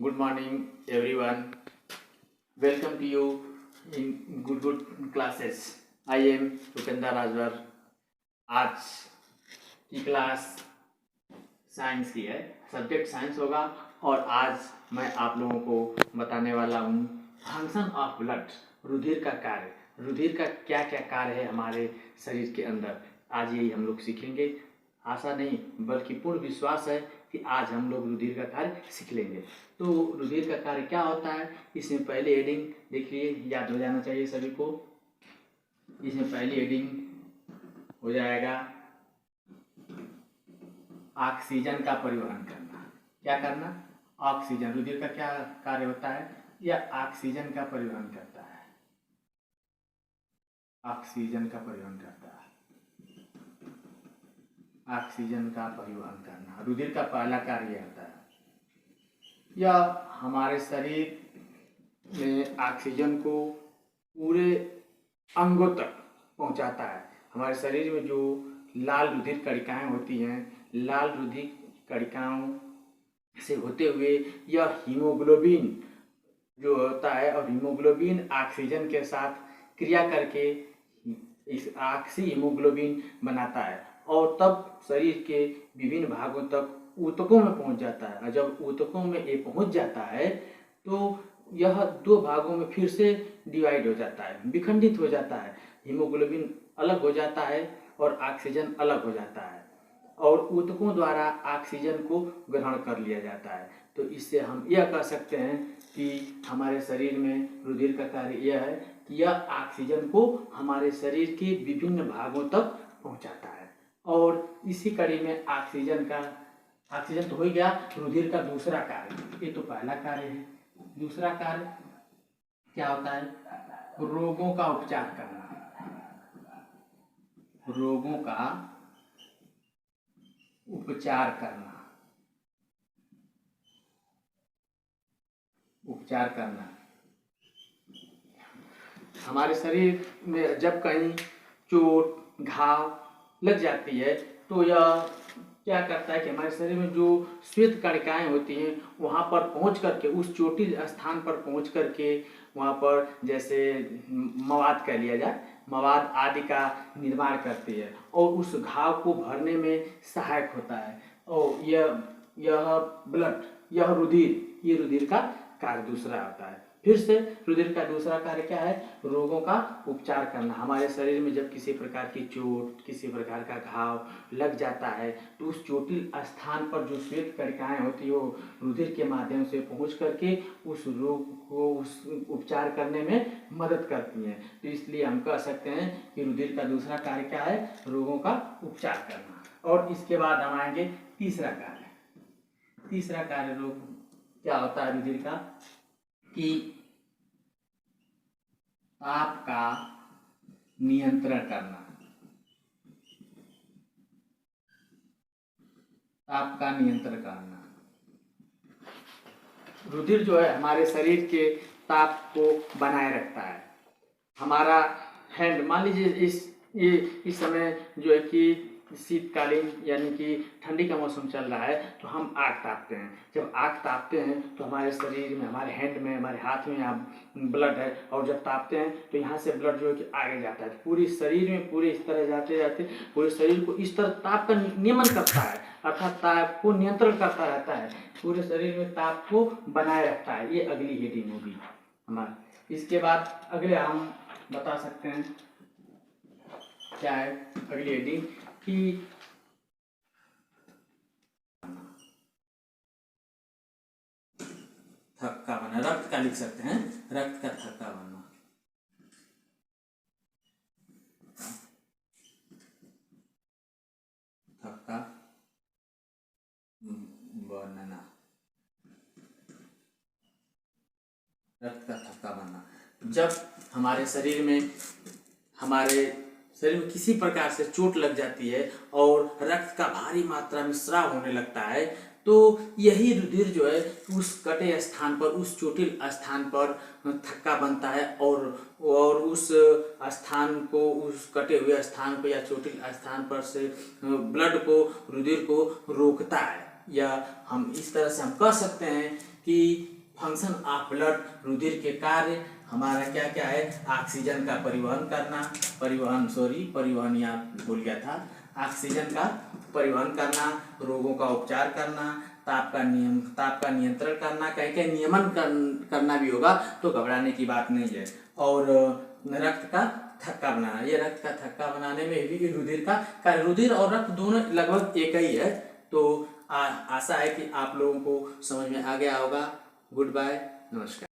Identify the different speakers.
Speaker 1: Good morning, everyone. Welcome to you in good classes. I am Rupendra Rajwar. आज की class science की है, subject science होगा और आज मैं आप लोगों को बताने वाला हूँ फंक्शन ऑफ ब्लड, रुधिर का कार्य। रुधिर का क्या क्या कार्य है हमारे शरीर के अंदर, आज यही हम लोग सीखेंगे। आशा नहीं बल्कि पूर्ण विश्वास है कि आज हम लोग रुधिर का कार्य सीख लेंगे। तो रुधिर का कार्य क्या होता है, इसमें पहली हेडिंग देखिए, याद हो जाना चाहिए सभी को। इसमें पहली हेडिंग हो जाएगा ऑक्सीजन का परिवहन करना। क्या करना? ऑक्सीजन। रुधिर का क्या कार्य होता है? यह ऑक्सीजन का परिवहन करता है। ऑक्सीजन का परिवहन करता है। ऑक्सीजन का परिवहन करना रुधिर का पहला कार्य होता है। यह हमारे शरीर में ऑक्सीजन को पूरे अंगों तक पहुंचाता है। हमारे शरीर में जो लाल रुधिर कणिकाएं होती हैं, लाल रुधिर कणिकाओं से होते हुए यह हीमोग्लोबिन जो होता है, और हीमोग्लोबिन ऑक्सीजन के साथ क्रिया करके इस ऑक्सी हीमोग्लोबिन बनाता है और तब शरीर के विभिन्न भागों तक ऊतकों में पहुंच जाता है। और जब ऊतकों में ये पहुंच जाता है तो यह दो भागों में फिर से डिवाइड हो जाता है, विखंडित हो जाता है। हीमोग्लोबिन अलग हो जाता है और ऑक्सीजन अलग हो जाता है और ऊतकों द्वारा ऑक्सीजन को ग्रहण कर लिया जाता है। तो इससे हम यह कह सकते हैं कि हमारे शरीर में रुधिर का कार्य यह है कि यह ऑक्सीजन को हमारे शरीर के विभिन्न भागों तक पहुंचाता है। और इसी कड़ी में ऑक्सीजन तो हो गया। रुधिर का दूसरा कार्य, ये तो पहला कार्य है। दूसरा कार्य क्या होता है? रोगों का उपचार करना। रोगों का उपचार करना। उपचार करना हमारे शरीर में जब कहीं चोट घाव लग जाती है तो यह क्या करता है कि हमारे शरीर में जो श्वेत कणिकाएं होती हैं वहाँ पर पहुँच करके, उस चोटिल स्थान पर पहुँच करके वहाँ पर जैसे मवाद कह लिया जाए, मवाद आदि का निर्माण करती है और उस घाव को भरने में सहायक होता है। और यह ब्लड, यह रुधिर, ये रुधिर का कार्य दूसरा होता है। फिर से रुधिर का दूसरा कार्य क्या है? रोगों का उपचार करना। हमारे शरीर में जब किसी प्रकार की चोट, किसी प्रकार का घाव लग जाता है तो उस चोटिल स्थान पर जो श्वेत कणिकाएं होती है वो रुधिर के माध्यम से पहुंच करके उस रोग को उस उपचार करने में मदद करती हैं। तो इसलिए हम कह सकते हैं कि रुधिर का दूसरा कार्य क्या है? रोगों का उपचार करना। और इसके बाद हम आएंगे तीसरा कार्य। तीसरा कार्य रोग क्या होता है रुधिर का? कि ताप का नियंत्रण करना। ताप का नियंत्रण करना। रुधिर जो है हमारे शरीर के ताप को बनाए रखता है। हमारा हैंड, मान लीजिए इस समय जो है कि शीतकालीन यानी कि ठंडी का मौसम चल रहा है तो हम आग तापते हैं। जब आग तापते हैं तो हमारे शरीर में, हमारे हैंड में, हमारे हाथ में यहाँ ब्लड है और जब तापते हैं तो यहाँ से ब्लड जो है कि आगे जाता है, पूरे शरीर में पूरे इस तरह जाते जाते पूरे शरीर को इस तरह ताप का नियमन करता है, अर्थात ताप को नियंत्रण करता रहता है, पूरे शरीर में ताप को बनाए रखता है। ये अगली हेडिंग होगी हमारी। इसके बाद अगले हम बता सकते हैं क्या है अगली हेडिंग कि थक्का बनना। रक्त का लिख सकते हैं, रक्त का थक्का बनना। थक्का बनना, रक्त का थक्का बनना। जब हमारे शरीर में किसी प्रकार से चोट लग जाती है और रक्त का भारी मात्रा में स्राव होने लगता है तो यही रुधिर जो है उस कटे स्थान पर, उस चोटिल स्थान पर थक्का बनता है और उस स्थान को, उस कटे हुए स्थान को या चोटिल स्थान पर से ब्लड को, रुधिर को रोकता है। या हम इस तरह से हम कह सकते हैं कि फंक्शन ऑफ ब्लड, रुधिर के कार्य हमारा क्या क्या है, ऑक्सीजन का परिवहन यहाँ भूल गया था, ऑक्सीजन का परिवहन करना, रोगों का उपचार करना, ताप का नियंत्रण करना, कहीं कहीं नियमन करना भी होगा, तो घबराने की बात नहीं है। और रक्त का थक्का बनाना, ये रक्त का थक्का बनाने में भी रुधिर का कार्य, रुधिर और रक्त दोनों लगभग एक ही है। तो आशा है कि आप लोगों को समझ में आ गया होगा। गुड बाय, नमस्कार।